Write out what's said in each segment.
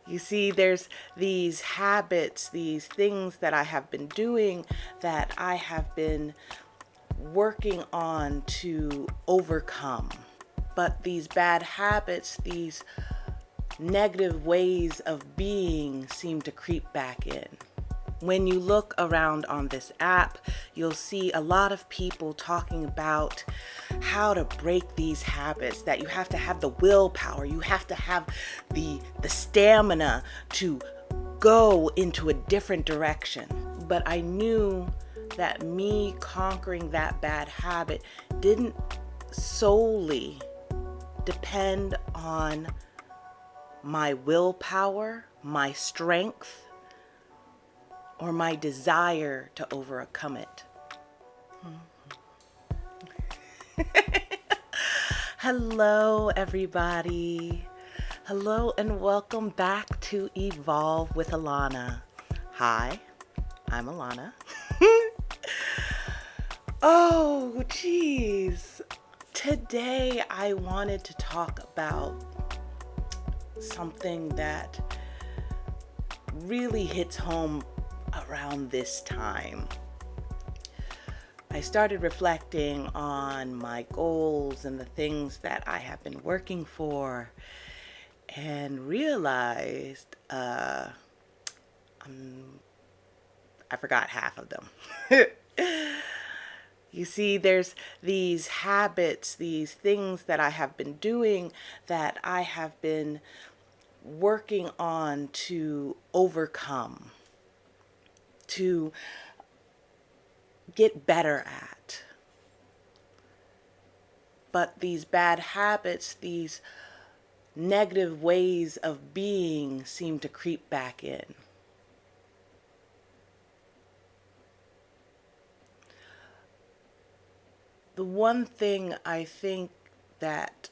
You see, there's these habits, these things that I have been doing that I have been working on to overcome. But these bad habits, these negative ways of being seem to creep back in. When you look around on this app, you'll see a lot of people talking about how to break these habits, that you have to have the willpower, you have to have the stamina to go into a different direction. But I knew that me conquering that bad habit didn't solely depend on my willpower, my strength, or my desire to overcome it. Hello, everybody. Hello, and welcome back to Evolve with Alana. Hi, I'm Alana. Oh, geez. Today, I wanted to talk about something that really hits home around this time. I started reflecting on my goals and the things that I have been working for and realized I forgot half of them. You see, there's these habits, these things that I have been doing that I have been working on to overcome, to get better at. But these bad habits, these negative ways of being seem to creep back in. The one thing I think that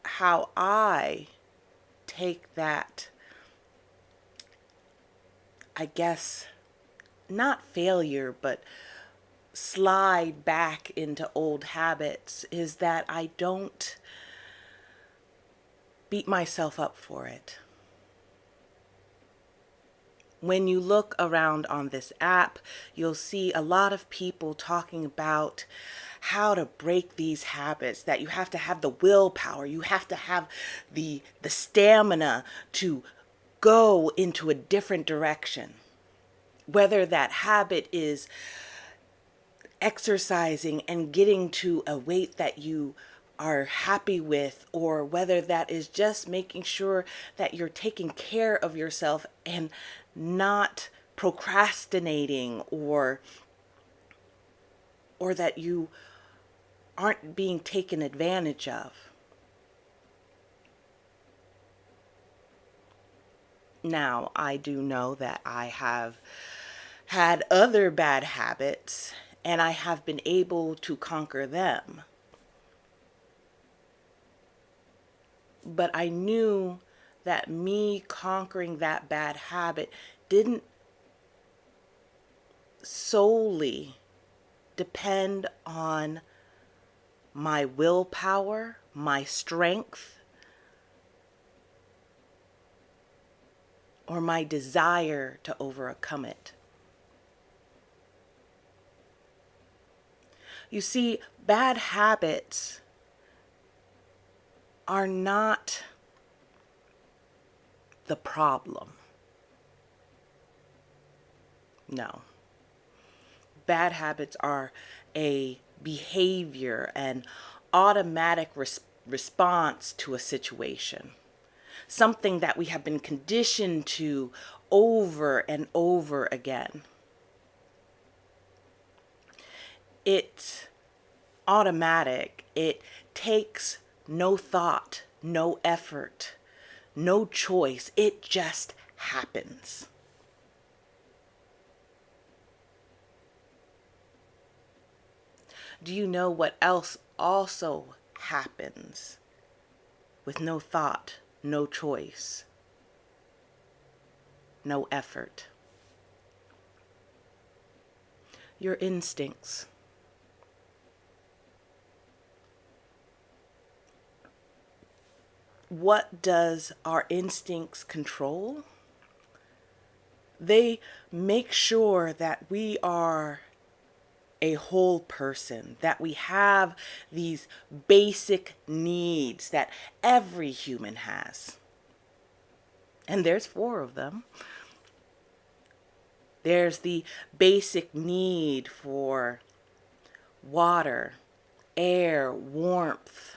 how I take that, I guess, not failure, but slide back into old habits is that I don't beat myself up for it. When you look around on this app, you'll see a lot of people talking about how to break these habits, that you have to have the willpower, you have to have the stamina to go into a different direction. Whether that habit is exercising and getting to a weight that you are happy with, or whether that is just making sure that you're taking care of yourself and not procrastinating, or that you aren't being taken advantage of. Now, I do know that I have had other bad habits and I have been able to conquer them. But I knew that me conquering that bad habit didn't solely depend on my willpower, my strength, or my desire to overcome it. You see, bad habits are not the problem. No. Bad habits are a behavior, an automatic response to a situation. Something that we have been conditioned to over and over again. It's automatic. It takes no thought, no effort, no choice. It just happens. Do you know what else also happens with no thought, no choice, no effort? Your instincts. what does our instincts control? They make sure that we are a whole person, that we have these basic needs that every human has. And there's 4 of them. There's the basic need for water, air, warmth,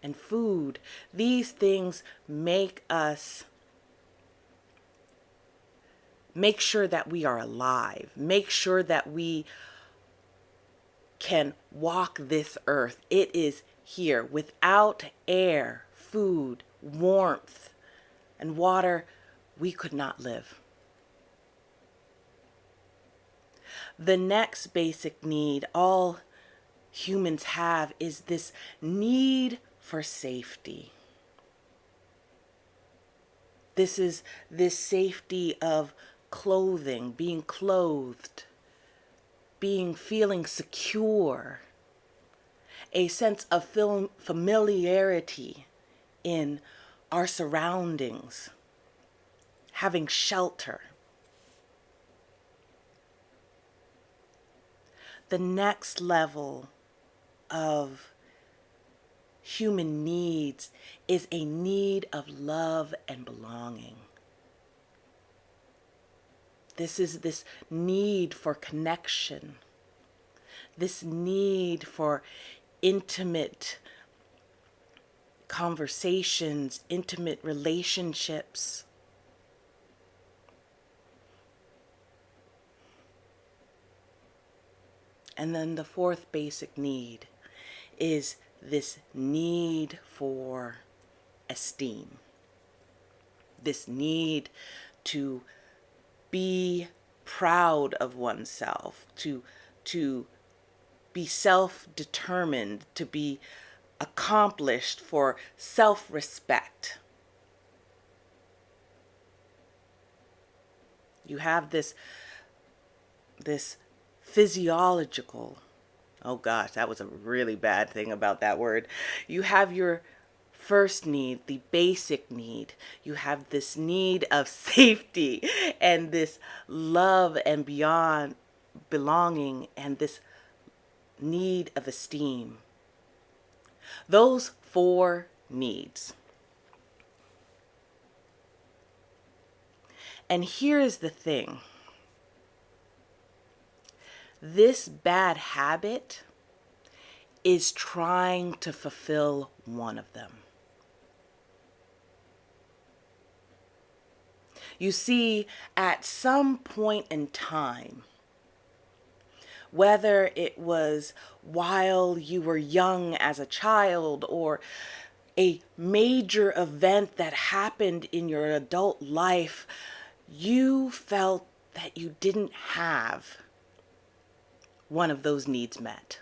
and food. These things make sure that we are alive, make sure that we can walk this earth. It is here. Without air, food, warmth, and water, we could not live. The next basic need all humans have is this need for safety. This is this safety of clothing, being clothed, feeling secure, a sense of familiarity in our surroundings, having shelter. The next level of human needs is a need of love and belonging. This is this need for connection, this need for intimate conversations, intimate relationships. And then the 4th basic need is this need for esteem, this need to be proud of oneself, to be self-determined, to be accomplished, for self-respect. You have this physiological, oh gosh, that was a really bad thing about that word. You have your first need, the basic need. You have this need of safety and this love and beyond belonging and this need of esteem. Those 4 needs. And here is the thing. This bad habit is trying to fulfill one of them. You see, at some point in time, whether it was while you were young as a child or a major event that happened in your adult life, you felt that you didn't have one of those needs met.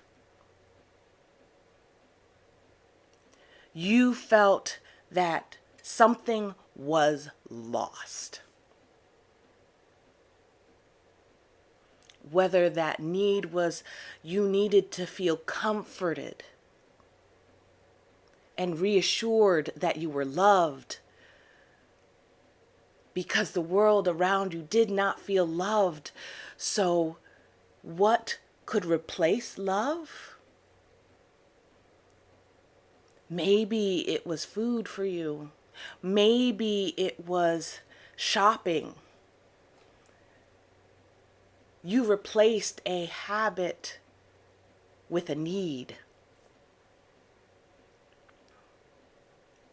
You felt that something was lost. Whether that need was you needed to feel comforted and reassured that you were loved because the world around you did not feel loved. So what could replace love? Maybe it was food for you. Maybe it was shopping. You replaced a habit with a need.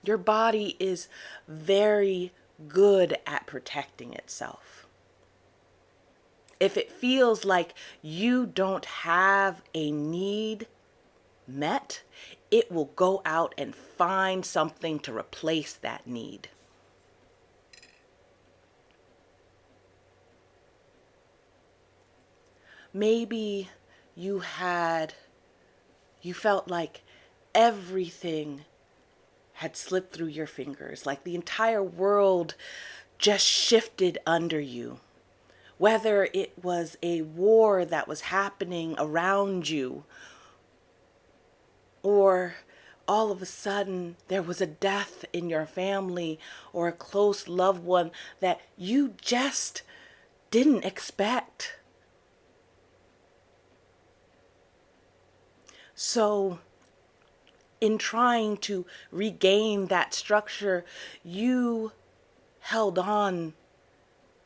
Your body is very good at protecting itself. If it feels like you don't have a need met, it will go out and find something to replace that need. Maybe you felt like everything had slipped through your fingers, like the entire world just shifted under you. Whether it was a war that was happening around you, or all of a sudden there was a death in your family or a close loved one that you just didn't expect. So, in trying to regain that structure, you held on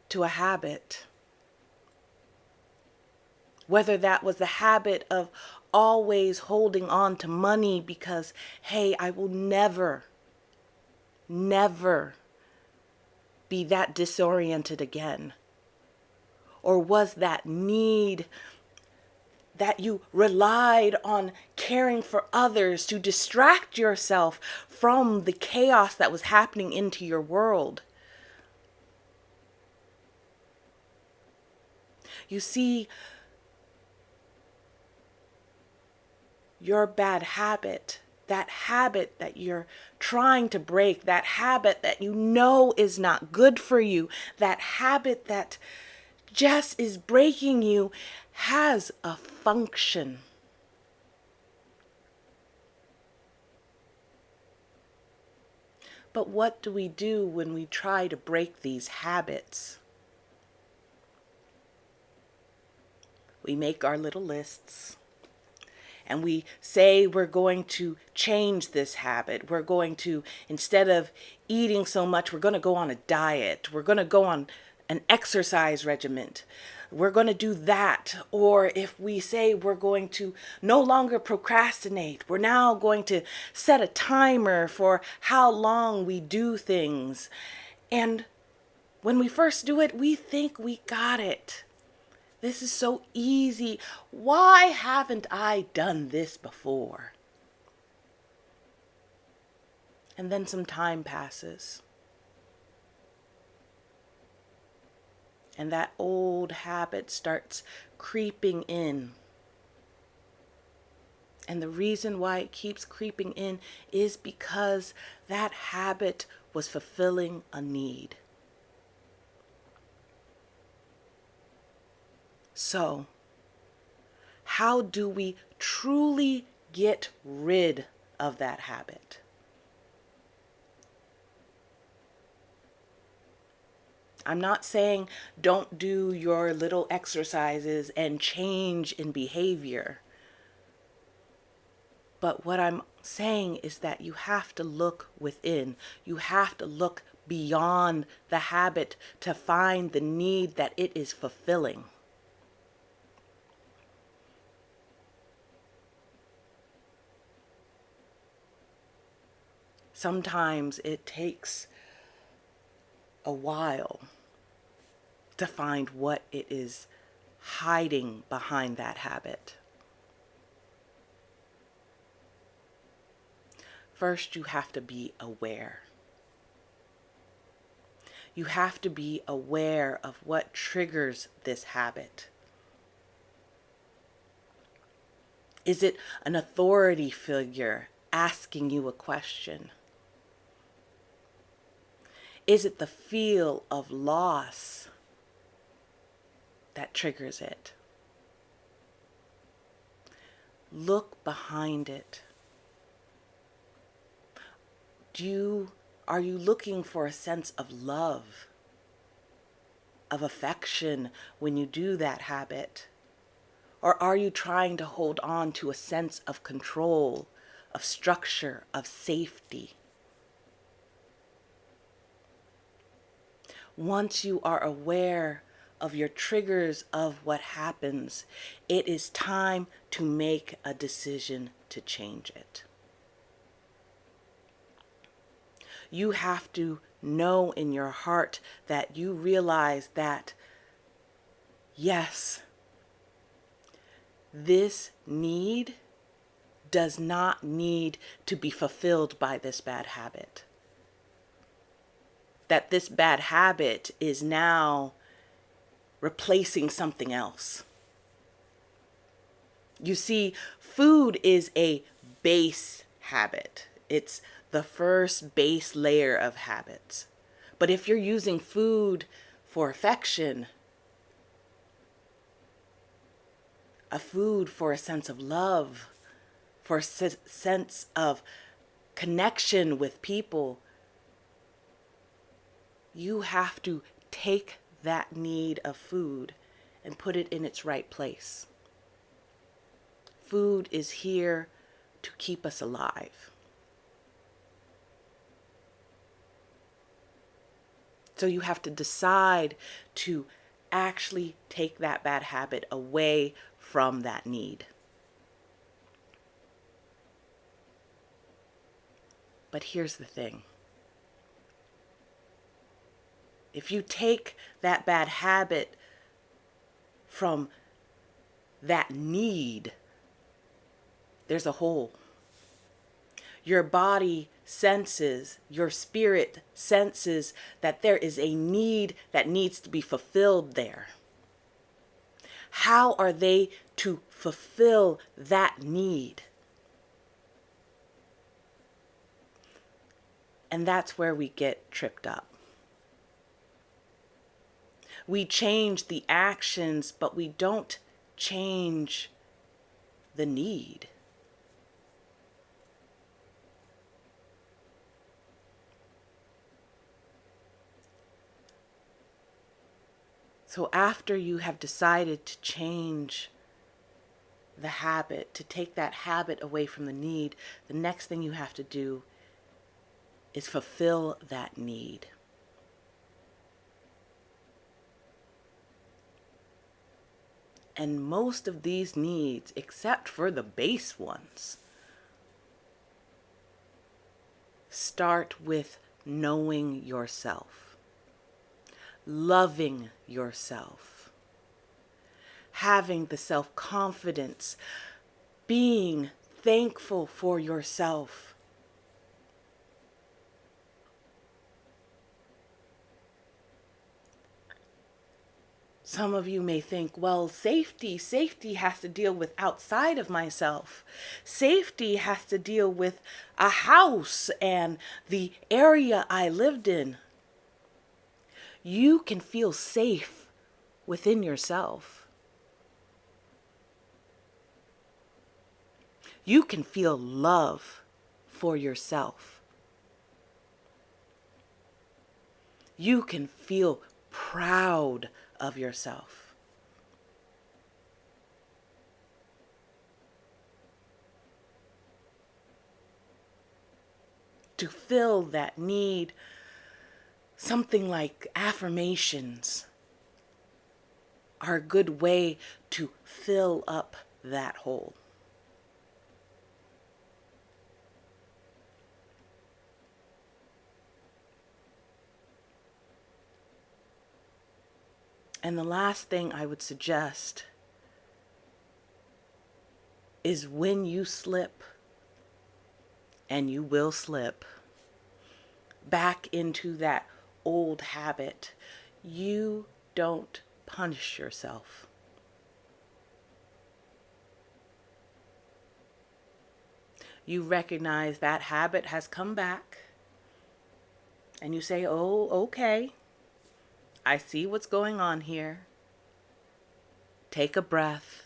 to a habit. Whether that was the habit of always holding on to money because, hey, I will never, never be that disoriented again. Or was that need that you relied on caring for others to distract yourself from the chaos that was happening into your world? You see, your bad habit, that habit that you're trying to break, that habit that you know is not good for you, that habit that just is breaking you, has a function. But what do we do when we try to break these habits? We make our little lists. And we say we're going to change this habit. We're going to, instead of eating so much, we're going to go on a diet. We're going to go on an exercise regimen. We're going to do that. Or if we say we're going to no longer procrastinate, we're now going to set a timer for how long we do things. And when we first do it, we think we got it. This is so easy. Why haven't I done this before? And then some time passes. And that old habit starts creeping in. And the reason why it keeps creeping in is because that habit was fulfilling a need. So, how do we truly get rid of that habit? I'm not saying don't do your little exercises and change in behavior. But what I'm saying is that you have to look within. You have to look beyond the habit to find the need that it is fulfilling. Sometimes it takes a while to find what it is hiding behind that habit. First, you have to be aware. You have to be aware of what triggers this habit. Is it an authority figure asking you a question? Is it the feel of loss that triggers it? Look behind it. Are you looking for a sense of love, of affection when you do that habit? Or are you trying to hold on to a sense of control, of structure, of safety? Once you are aware of your triggers of what happens, it is time to make a decision to change it. You have to know in your heart that you realize that, yes, this need does not need to be fulfilled by this bad habit. That this bad habit is now replacing something else. You see, food is a base habit. It's the first base layer of habits. But if you're using food for affection, a food for a sense of love, for a sense of connection with people, you have to take that need of food and put it in its right place. Food is here to keep us alive. So you have to decide to actually take that bad habit away from that need. But here's the thing. If you take that bad habit from that need, there's a hole. Your body senses, your spirit senses that there is a need that needs to be fulfilled there. How are they to fulfill that need? And that's where we get tripped up. We change the actions, but we don't change the need. So after you have decided to change the habit, to take that habit away from the need, the next thing you have to do is fulfill that need. And most of these needs, except for the base ones, start with knowing yourself, loving yourself, having the self-confidence, being thankful for yourself. Some of you may think, well, safety has to deal with outside of myself. Safety has to deal with a house and the area I lived in. You can feel safe within yourself. You can feel love for yourself. You can feel proud of yourself. To fill that need, something like affirmations are a good way to fill up that hole. And the last thing I would suggest is when you slip, and you will slip, back into that old habit, you don't punish yourself. You recognize that habit has come back, and you say, oh, okay. I see what's going on here. Take a breath.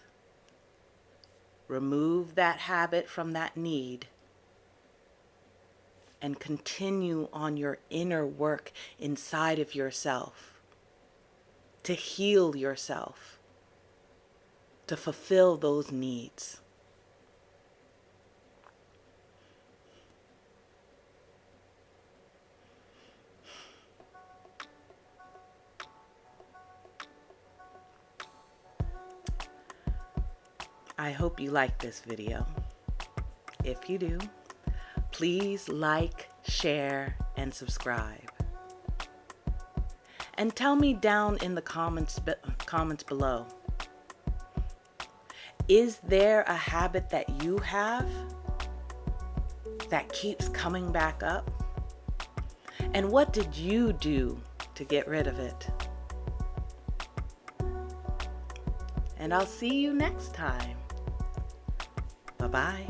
Remove that habit from that need. And continue on your inner work inside of yourself. To heal yourself. To fulfill those needs. I hope you like this video. If you do, please like, share, and subscribe. And tell me down in the comments below, is there a habit that you have that keeps coming back up? And what did you do to get rid of it? And I'll see you next time. Bye-bye.